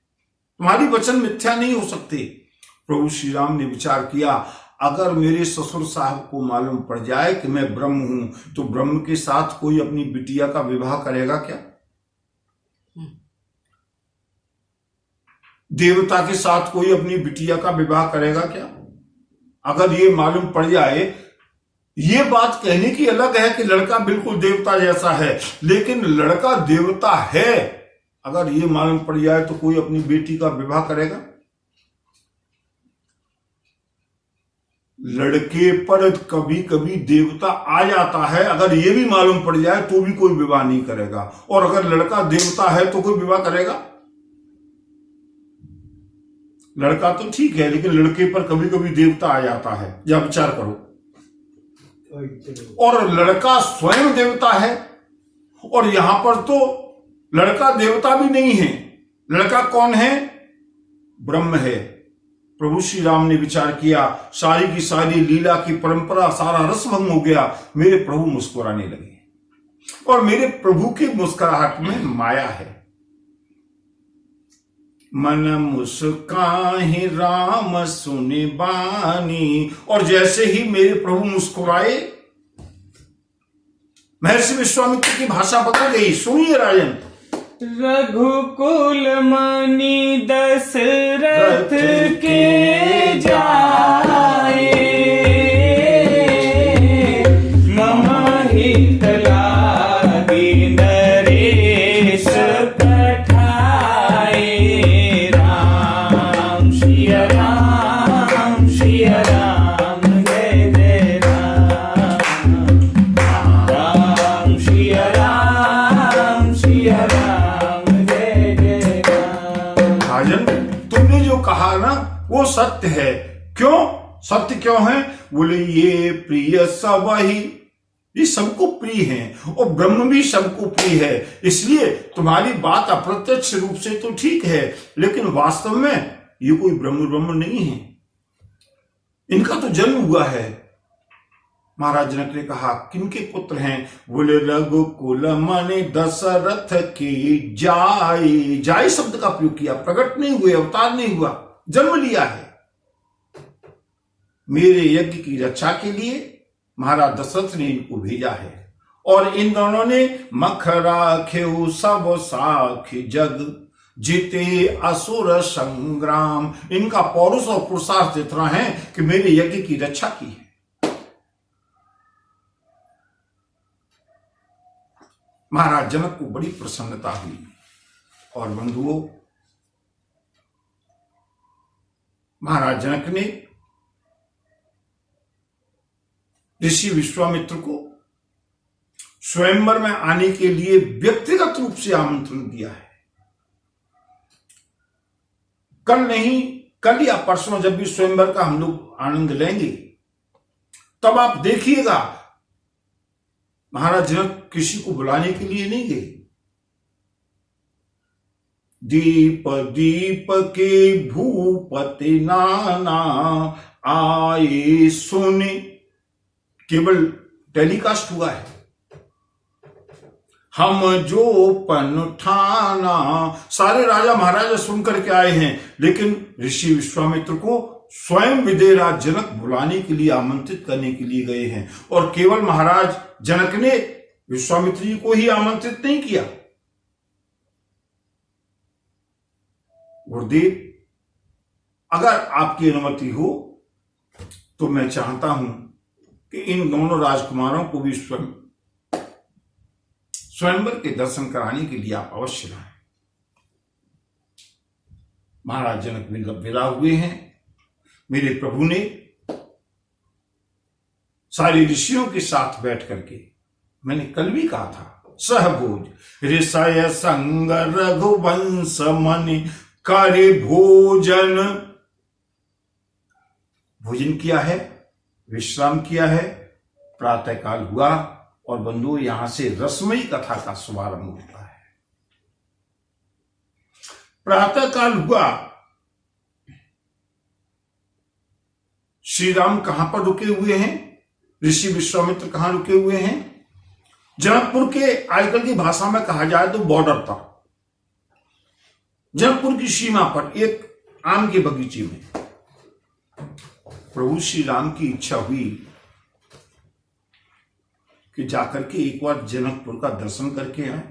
Speaker 1: तुम्हारी वचन मिथ्या नहीं हो सकते। प्रभु श्री राम ने विचार किया, अगर मेरे ससुर साहब को मालूम पड़ जाए कि मैं ब्रह्म हूं तो ब्रह्म के साथ कोई अपनी बिटिया का विवाह करेगा क्या? देवता के साथ कोई अपनी बिटिया का विवाह करेगा क्या? अगर ये मालूम पड़ जाए, ये बात कहने की अलग है कि लड़का बिल्कुल देवता जैसा है, लेकिन लड़का देवता है, अगर ये मालूम पड़ जाए तो कोई अपनी बेटी का विवाह करेगा? लड़के पर कभी कभी देवता आ जाता है, अगर ये भी मालूम पड़ जाए तो भी कोई विवाह नहीं करेगा। और अगर लड़का देवता है तो कोई विवाह करेगा? लड़का तो ठीक है, लेकिन लड़के पर कभी कभी देवता आ जाता है, या विचार करो। और लड़का स्वयं देवता है, और यहां पर तो लड़का देवता भी नहीं है। लड़का कौन है? ब्रह्म है। प्रभु श्री राम ने विचार किया, सारी की सारी लीला की परंपरा, सारा रस भंग हो गया। मेरे प्रभु मुस्कुराने लगे, और मेरे प्रभु की मुस्कुराहट में माया है। मन मुस्काहि राम सुनि बानी, और जैसे ही मेरे प्रभु मुस्कुराए, महर्षि विश्वामित्र की भाषा बदल गई। सुनिए राजन।
Speaker 3: रघुकुल मणि दशरथ के जाए, मम हित लागी नरेश पठाए। राम सिया राम, सिया राम, जय जय राम। राम सिया राम, सिया राम,
Speaker 1: तुमने जो कहा ना वो सत्य है। क्यों सत्य क्यों है? बोले ये प्रिय सब ही, ये सबको प्रिय है, और ब्रह्म भी सबको प्रिय है। इसलिए तुम्हारी बात अप्रत्यक्ष रूप से तो ठीक है, लेकिन वास्तव में ये कोई ब्रह्म नहीं है। इनका तो जन्म हुआ है। महाराज जनक ने कहा, किनके पुत्र हैं? बोले रघुकुल मणि दशरथ की जाय। जाय शब्द का प्रयोग किया, प्रकट नहीं हुए, अवतार नहीं हुआ, जन्म लिया है। मेरे यज्ञ की रक्षा के लिए महाराज दशरथ ने इनको भेजा है, और इन दोनों ने मख राखेउ सब साखी जग, जीते असुर संग्राम। इनका पौरुष और पुरुषार्थ इतना है कि मेरे यज्ञ की रक्षा की है। महाराज जनक को बड़ी प्रसन्नता हुई। और बंधुओं, महाराज जनक ने ऋषि विश्वामित्र को स्वयंवर में आने के लिए व्यक्तिगत रूप से आमंत्रण दिया है। कल नहीं, कल या परसों जब भी स्वयंवर का हम लोग आनंद लेंगे, तब आप देखिएगा महाराज जनक किसी को बुलाने के लिए नहीं गए। दीप दीप के भूपति नाना आए सुने, केवल टेलीकास्ट हुआ है। हम जो पन ठाना, सारे राजा महाराजा सुन करके आए हैं, लेकिन ऋषि विश्वामित्र को स्वयं विदेहराज जनक बुलाने के लिए, आमंत्रित करने के लिए गए हैं। और केवल महाराज जनक ने विश्वामित्र जी को ही आमंत्रित नहीं किया। गुरुदेव, अगर आपकी अनुमति हो तो मैं चाहता हूं कि इन दोनों राजकुमारों को भी स्वयंवर के दर्शन कराने के लिए आप अवश्य लाएं। महाराज जनक विदा हुए हैं। मेरे प्रभु ने सारे ऋषियों के साथ बैठ करके, मैंने कल भी कहा था, सहभोज ऋषय संग रघुवंश मनि करे भोजन। भोजन किया है, विश्राम किया है, प्रातःकाल हुआ, और बंधुओं यहां से रसमयी कथा का शुभारंभ होता है। प्रातःकाल हुआ, श्री राम कहां पर रुके हुए हैं? ऋषि विश्वामित्र कहां रुके हुए हैं? जनकपुर के, आजकल की भाषा में कहा जाए तो बॉर्डर पर, जनकपुर की सीमा पर एक आम के बगीचे में। प्रभु श्री राम की इच्छा हुई कि जाकर के एक बार जनकपुर का दर्शन करके आए।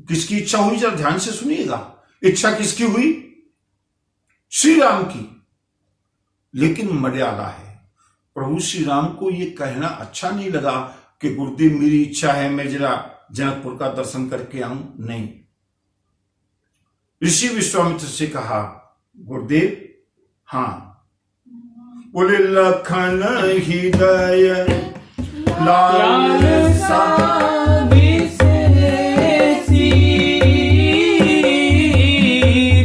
Speaker 1: किसकी इच्छा हुई? जरा ध्यान से सुनिएगा। इच्छा किसकी हुई? श्री राम की। लेकिन मर्यादा है। प्रभु श्री राम को यह कहना अच्छा नहीं लगा कि गुरुदेव मेरी इच्छा है, मैं जरा जनकपुर का दर्शन करके आऊं। नहीं, ऋषि विश्वामित्र से कहा, गुरुदेव हाँ। बोले लखन हृदय लालसा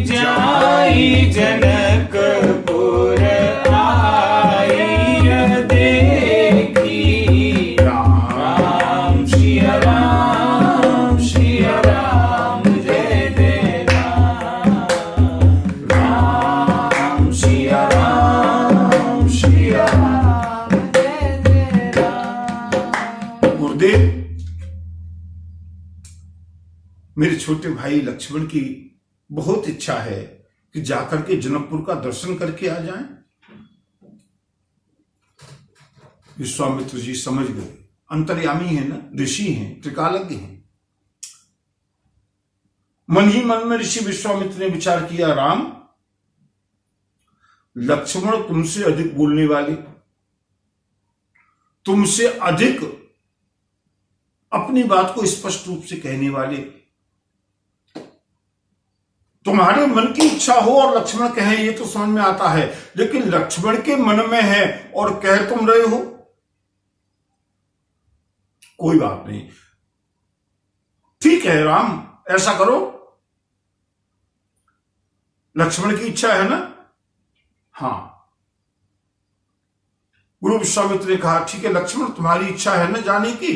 Speaker 3: जाई जनक सिया राम जय जय राम राम सिया राम जय जय राम।
Speaker 1: गुरुदेव, मेरे छोटे भाई लक्ष्मण की बहुत इच्छा है कि जाकर के जनकपुर का दर्शन करके आ जाएं। विश्वामित्र जी समझ गए, अंतर्यामी है ना, ऋषि हैं, त्रिकालज्ञ हैं। मन ही मन में ऋषि विश्वामित्र ने विचार किया, राम, लक्ष्मण तुमसे अधिक बोलने वाले, तुमसे अधिक अपनी बात को स्पष्ट रूप से कहने वाले, तुम्हारे मन की इच्छा हो और लक्ष्मण कहे ये तो समझ में आता है, लेकिन लक्ष्मण के मन में है और कह तुम रहे हो। कोई बात नहीं, ठीक है राम, ऐसा करो, लक्ष्मण की इच्छा है ना। हाँ, गुरु विश्वामित्र ने कहा, ठीक है लक्ष्मण, तुम्हारी इच्छा है ना जाने की,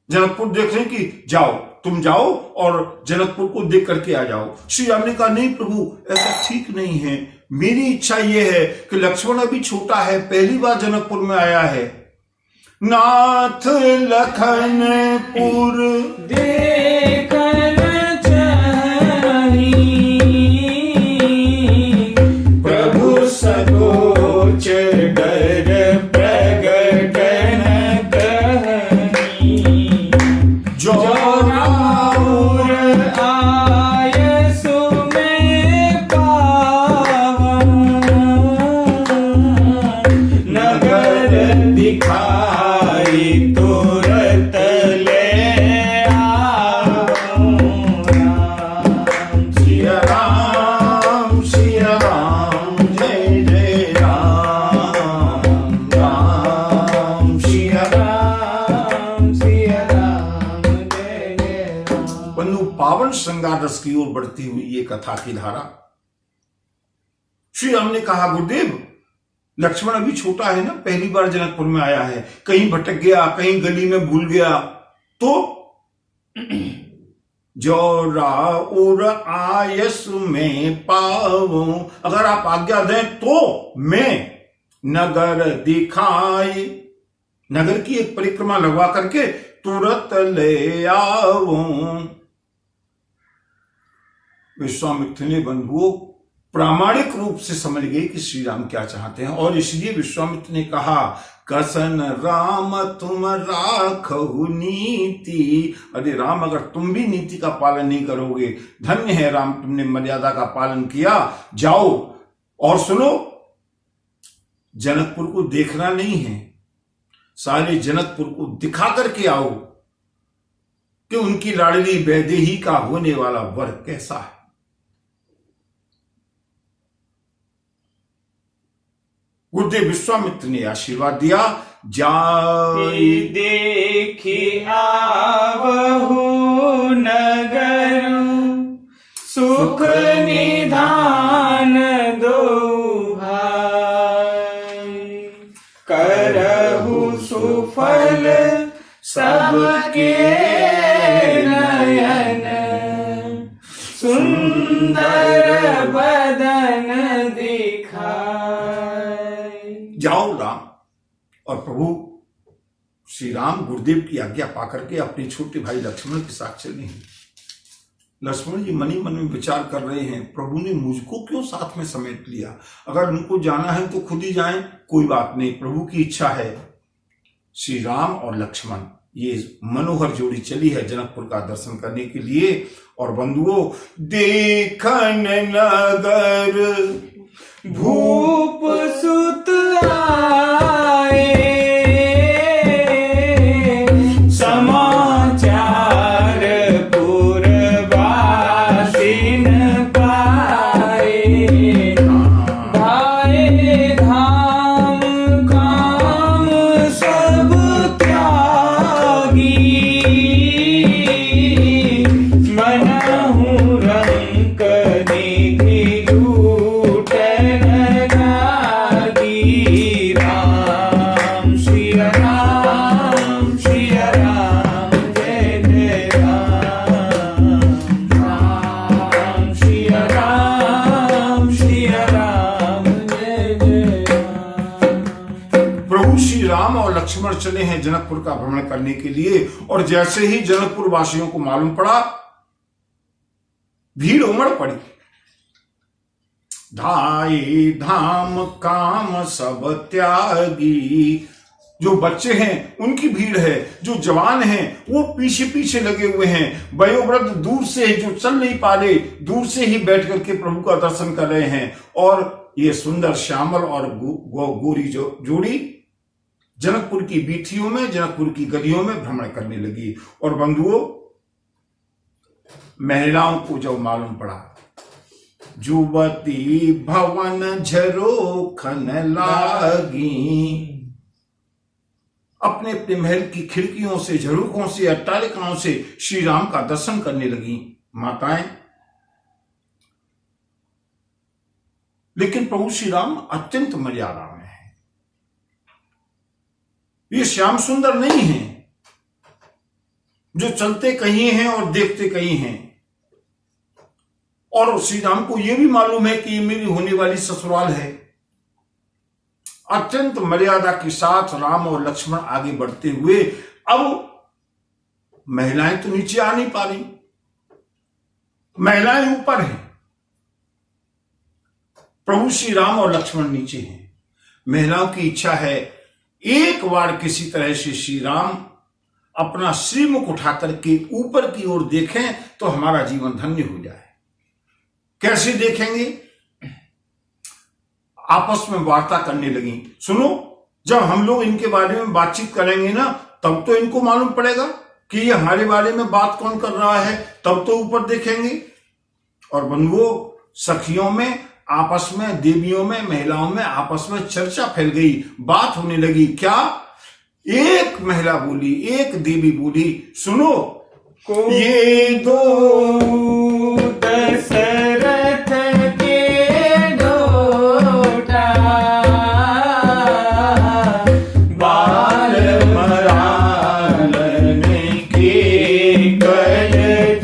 Speaker 1: जनकपुर देखने की, जाओ, तुम जाओ और जनकपुर को देख करके आ जाओ। श्री राम ने कहा, नहीं प्रभु, ऐसा ठीक नहीं है, मेरी इच्छा यह है कि लक्ष्मण अभी छोटा है, पहली बार जनकपुर में आया है। नाथ लखनपुर
Speaker 3: देखन चाही, प्रभु सकोच डर प्रगटन कहनी, जो राउर आयसु में पावन, नगर दिखाई तुरत ले आओ।
Speaker 1: सिया राम जय जय राम राम सिया
Speaker 3: राम जय जय राम।
Speaker 1: बंधु, पावन श्रृंगार रस की ओर बढ़ती हुई ये कथा की धारा। श्री राम ने कहा, गुरुदेव, लक्ष्मण अभी छोटा है ना, पहली बार जनकपुर में आया है, कहीं भटक गया, कहीं गली में भूल गया तो जो राउर आयस में पाऊं, अगर आप आज्ञा दें तो मैं नगर दिखाई, नगर की एक परिक्रमा लगवा करके तुरंत ले आऊं। विश्वामित्र ने बंधुओं प्रामाणिक रूप से समझ गए कि श्री राम क्या चाहते हैं, और इसलिए विश्वामित्र ने कहा, कसन राम तुम राखहु नीति। अरे राम, अगर तुम भी नीति का पालन नहीं करोगे, धन्य है राम, तुमने मर्यादा का पालन किया, जाओ और सुनो, जनकपुर को देखना नहीं है, सारे जनकपुर को दिखा करके आओ कि उनकी लाडली वैदेही का होने वाला वर कैसा है। गुरुदेव विश्वामित्र ने आशीर्वाद दिया, जाई
Speaker 3: देखी आवहु नगर, सुख निधान दो भाई, करहु सुफल सबके नयन, सुंदर बदन दिखाई।
Speaker 1: जाओ राम। और प्रभु श्री राम गुरुदेव की आज्ञा पाकर के अपने छोटे भाई लक्ष्मण के साथ चले हैं। लक्ष्मण जी मन ही मन में विचार कर रहे हैं, प्रभु ने मुझको क्यों साथ में समेट लिया, अगर उनको जाना है तो खुद ही जाएं, कोई बात नहीं, प्रभु की इच्छा है। श्री राम और लक्ष्मण ये मनोहर जोड़ी चली है जनकपुर का दर्शन करने के लिए। और बंधुओं, देखन नगर
Speaker 3: भूप सुत आए, समाचार पुरवासिन पाए, भाए धाम काम सब त्यागी, मनहु रंक निधि लूटन लागी। राम
Speaker 1: लक्ष्मण चले हैं जनकपुर का भ्रमण करने के लिए। और जैसे ही जनकपुर वासियों को मालूम पड़ा, भीड़ उमड़ पड़ी। धाई धाम काम सब त्यागी, जो बच्चे हैं उनकी भीड़ है, जो जवान हैं वो पीछे पीछे लगे हुए हैं, वयोवृद्ध दूर से जो चल नहीं पा रहे, दूर से ही बैठ करके प्रभु का दर्शन कर रहे हैं। और ये सुंदर श्यामल और गोरी जोड़ी जनकपुर की बीथियों में, जनकपुर की गलियों में भ्रमण करने लगी। और बंधुओं, महिलाओं को जब मालूम पड़ा, जुवती भवन झरोखन लागी, अपने अपने महल की खिड़कियों से, झरोखों से, अट्टालिकाओं से श्री राम का दर्शन करने लगी माताएं। लेकिन प्रभु श्री राम अत्यंत मर्यादा में है। ये श्याम सुंदर नहीं है जो चलते कहीं हैं और देखते कहीं हैं। और श्री राम को यह भी मालूम है कि ये मेरी होने वाली ससुराल है। अत्यंत मर्यादा के साथ राम और लक्ष्मण आगे बढ़ते हुए, अब महिलाएं तो नीचे आ नहीं पा रही, महिलाएं ऊपर हैं, प्रभु श्री राम और लक्ष्मण नीचे हैं। महिलाओं की इच्छा है एक बार किसी तरह से श्री राम अपना श्रीमुख उठा करके ऊपर की ओर देखें तो हमारा जीवन धन्य हो जाए। कैसे देखेंगे? आपस में वार्ता करने लगी। सुनो, जब हम लोग इनके बारे में बातचीत करेंगे ना, तब तो इनको मालूम पड़ेगा कि ये हमारे बारे में बात कौन कर रहा है, तब तो ऊपर देखेंगे। और बंधुओं, सखियों में, आपस में, देवियों में, महिलाओं में आपस में चर्चा फैल गई, बात होने लगी। क्या? एक महिला बोली, एक देवी बोली, सुनो,
Speaker 3: ये दो दशरथ के डोटा, बाल मरालन के कर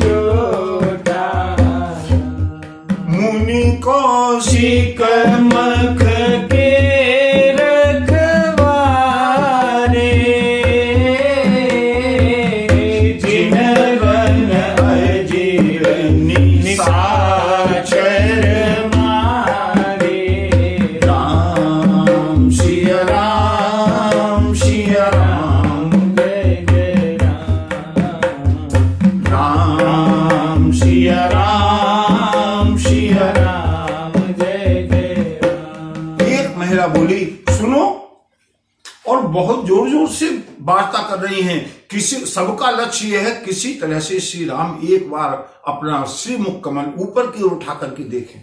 Speaker 3: जोटा,
Speaker 1: मुनि कौशिक
Speaker 3: मख के रखवारे, जिनवन अजीर निशाचर मारे।
Speaker 1: राम सिया राम, सिया राम,
Speaker 3: जय जय राम,
Speaker 1: राम सिया राम, सिया राम।
Speaker 3: जय जय राम।
Speaker 1: एक महिला बोली, सुनो, और बहुत जोर जोर से वार्ता कर रही हैं। किसी, सबका लक्ष्य यह है किसी तरह से श्री राम एक बार अपना श्रीमुख कमल ऊपर की ओर उठा करके देखें।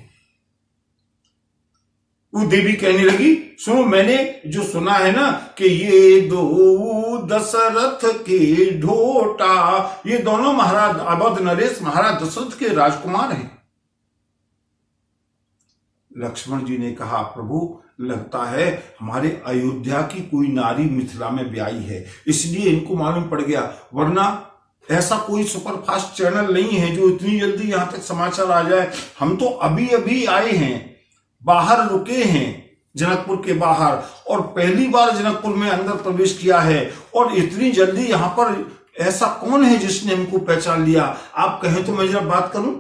Speaker 1: वो देवी कहने लगी, सुनो, मैंने जो सुना है ना कि ये दो दशरथ के ढोटा, ये दोनों महाराज अवध नरेश महाराज दशरथ के राजकुमार हैं। लक्ष्मण जी ने कहा, प्रभु, लगता है हमारे अयोध्या की कोई नारी मिथिला में ब्याई है, इसलिए इनको मालूम पड़ गया, वरना ऐसा कोई सुपरफास्ट चैनल नहीं है जो इतनी जल्दी यहां तक समाचार आ जाए। हम तो अभी अभी आए हैं, बाहर रुके हैं जनकपुर के बाहर, और पहली बार जनकपुर में अंदर प्रवेश किया है, और इतनी जल्दी यहां पर ऐसा कौन है जिसने हमको पहचान लिया? आप कहें तो मैं जरा बात करूं।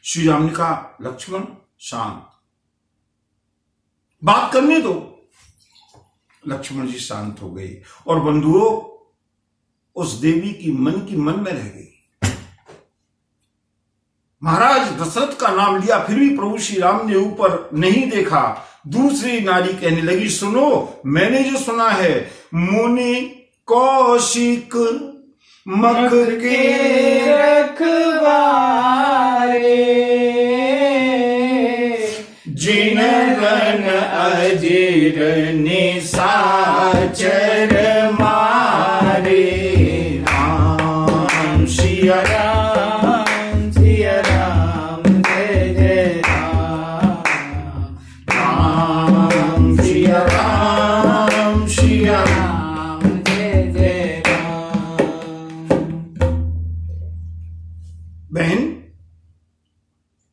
Speaker 1: श्री राम ने कहा, लक्ष्मण शांत, बात करने दो। लक्ष्मण जी शांत हो गए, और बंधुओं, उस देवी की मन में रह गई। महाराज दशरथ का नाम लिया, फिर भी प्रभु श्री राम ने ऊपर नहीं देखा। दूसरी नारी कहने लगी, सुनो, मैंने जो सुना है, मुनि कौशिक मख के
Speaker 3: रखवारे, जिनवन अजीर निशाचर मारे।
Speaker 1: राम सिया
Speaker 3: राम, सिया राम, जय जय राम,
Speaker 1: राम सिया राम, सिया
Speaker 3: राम, जय जय राम।
Speaker 1: बहन,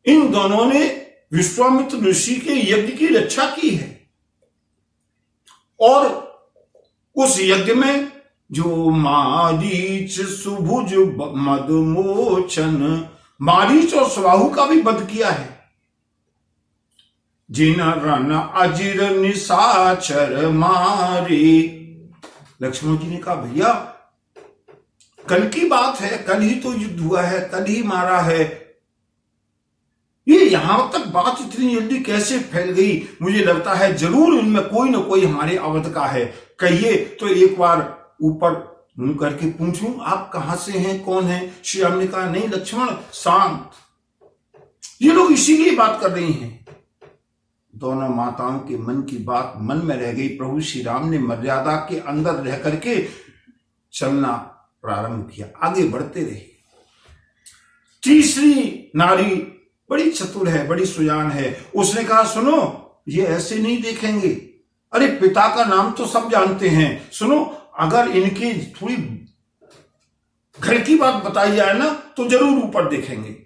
Speaker 1: इन दोनों ने विश्वामित्र ऋषि के यज्ञ की रक्षा की है, और उस यज्ञ में जो मारीच सुभुज मदमोचन, मारीच और स्वाहु का भी वध किया है। जिन रन अजिर निशाचर मारे। लक्ष्मण जी ने कहा भैया कल की बात है, कल ही तो युद्ध हुआ है, कल ही मारा है, ये यहां तक बात इतनी जल्दी कैसे फैल गई? मुझे लगता है जरूर इनमें कोई ना कोई हमारे अवध का है। कहिए तो एक बार ऊपर मुंह करके पूछूं आप कहां से हैं, कौन है? श्री राम ने कहा नहीं लक्ष्मण शांत, ये लोग इसीलिए बात कर रही हैं। दोनों माताओं के मन की बात मन में रह गई। प्रभु श्री राम ने मर्यादा के अंदर रह करके चलना प्रारंभ किया, आगे बढ़ते रहे। तीसरी नारी बड़ी चतुर है, बड़ी सुजान है। उसने कहा सुनो ये ऐसे नहीं देखेंगे, अरे पिता का नाम तो सब जानते हैं, सुनो अगर इनकी थोड़ी घर की बात बताई जाए ना तो जरूर ऊपर देखेंगे।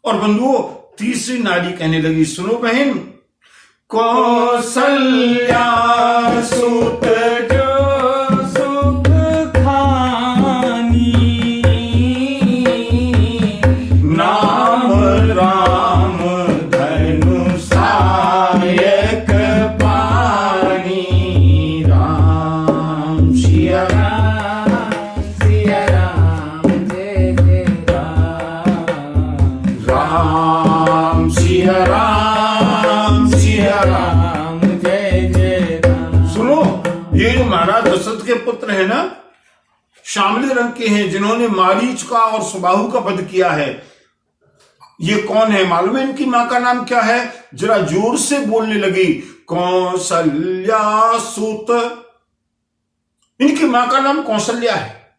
Speaker 1: और बंधुओं तीसरी नारी कहने लगी सुनो बहन,
Speaker 3: कौसल्या सुत जो सुख खानी, नाम राम धनु सायक पानी। राम सिया राम जय जय राम सिया राम जय जय राम।
Speaker 1: सुनो ये जो महाराज दशरथ के पुत्र है ना, श्यामले रंग के हैं, जिन्होंने मारीच का और सुबाहु का वध किया है, ये कौन है मालूम है? इनकी मां का नाम क्या है? जरा जोर से बोलने लगी, कौशल्या सुत। इनकी मां का नाम कौशल्या है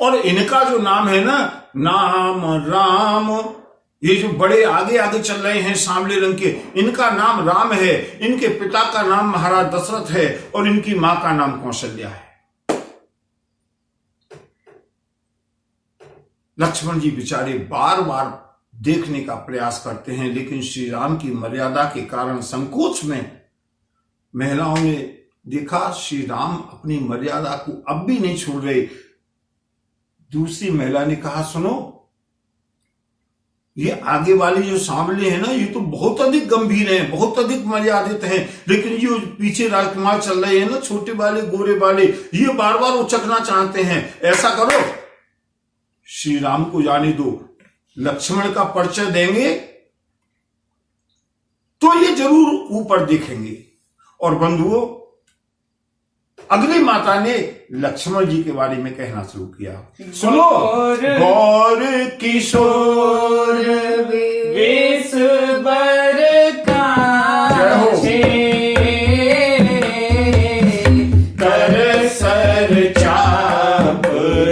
Speaker 1: और इनका जो नाम है ना, नाम राम। ये जो बड़े आगे आगे चल रहे हैं सांवले रंग के, इनका नाम राम है, इनके पिता का नाम महाराज दशरथ है और इनकी मां का नाम कौशल्या है। लक्ष्मण जी बेचारे बार बार देखने का प्रयास करते हैं, लेकिन श्री राम की मर्यादा के कारण संकोच में महिलाओं ने देखा श्री राम अपनी मर्यादा को अब भी नहीं छोड़ रहे। दूसरी महिला ने कहा सुनो ये आगे वाली जो सांवले हैं ना, ये तो बहुत अधिक गंभीर हैं, बहुत अधिक मर्यादित हैं, लेकिन ये पीछे राजकुमार चल रहे हैं ना, छोटे वाले गोरे वाले, ये बार बार उचकना चाहते हैं। ऐसा करो श्री राम को जाने दो, लक्ष्मण का परिचय देंगे तो ये जरूर ऊपर देखेंगे। और बंधुओं अगली माता ने लक्ष्मण जी के बारे में कहना शुरू किया, सुनो गौर किशोर
Speaker 3: वेश बर काछे, कर सर चाप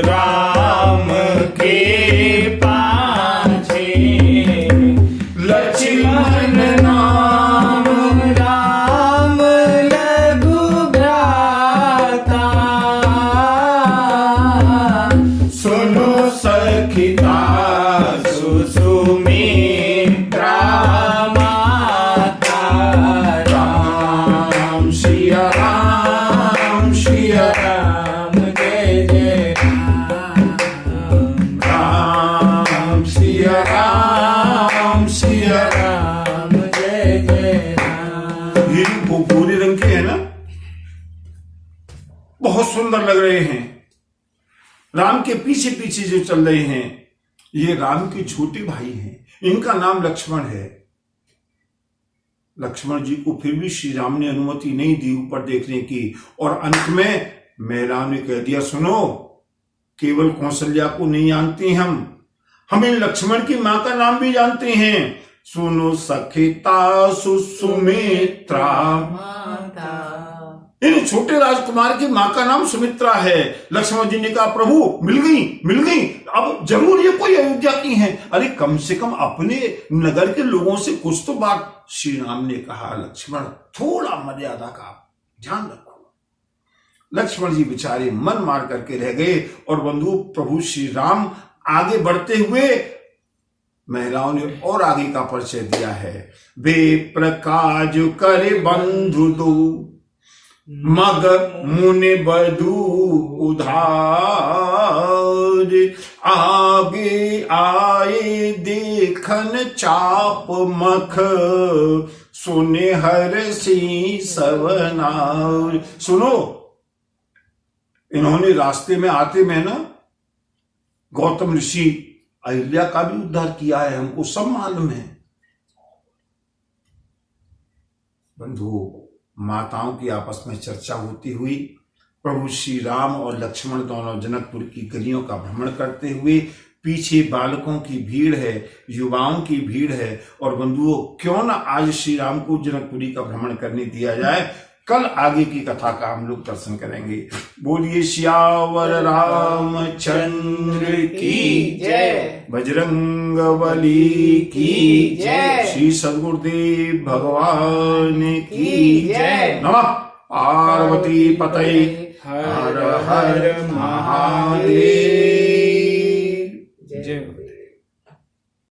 Speaker 3: राम के पाछे, लक्ष्मण नाम राम लघु भ्राता, सुनो सखिता सुमित्रा माता। राम सिया राम जय जय राम। राम सिया राम जय जय राम।
Speaker 1: ये वो गोरे रंग के हैं ना, बहुत सुंदर लग रहे हैं। राम के पीछे पीछे जो चल रहे हैं ये राम के छोटे भाई हैं, इनका नाम लक्ष्मण है। लक्ष्मण जी को फिर भी श्री राम ने अनुमति नहीं दी ऊपर देखने की, और अंत में महिलाओं ने कह दिया सुनो केवल कौशल्या को नहीं जानती हम इन लक्ष्मण की मां का नाम भी जानते हैं। सुनो सखिता सुमित्रा
Speaker 2: माता।
Speaker 1: इन छोटे राजकुमार की मां का नाम सुमित्रा है। लक्ष्मण जी ने कहा प्रभु मिल गई, अब जरूर ये कोई अयोध्या की है। अरे कम से कम अपने नगर के लोगों से कुछ तो बात। श्री राम ने कहा लक्ष्मण थोड़ा मर्यादा का ध्यान रखो। लक्ष्मण जी बेचारे मन मार करके रह गए। और बंधु प्रभु श्री राम आगे बढ़ते हुए महिलाओं ने और आगे का परिचय दिया है। वे प्रकाज करे बंधु दो, मग मुनि बधू उधार, आगे आए देखन चाप मख, सुने हर सी सवनार। सुनो, इन्होंने रास्ते में आते में ना गौतम ऋषि अहिल्या का भी उद्धार किया है, हमको सब मालूम है। बंधु, माताओं की आपस में चर्चा होती हुई प्रभु श्री राम और लक्ष्मण दोनों जनकपुर की गलियों का भ्रमण करते हुए, पीछे बालकों की भीड़ है, युवाओं की भीड़ है, और बंधुओं क्यों ना आज श्री राम को जनकपुरी का भ्रमण करने दिया जाए। कल आगे की कथा का हम लोग दर्शन करेंगे। बोलिए सियावर रामचंद्र की
Speaker 3: जय,
Speaker 1: बजरंगबली की
Speaker 3: जय,
Speaker 1: श्री सद्गुरुदेव भगवान की
Speaker 3: जय।
Speaker 1: नमः पार्वती पतये हर हर महादेव।
Speaker 3: जय।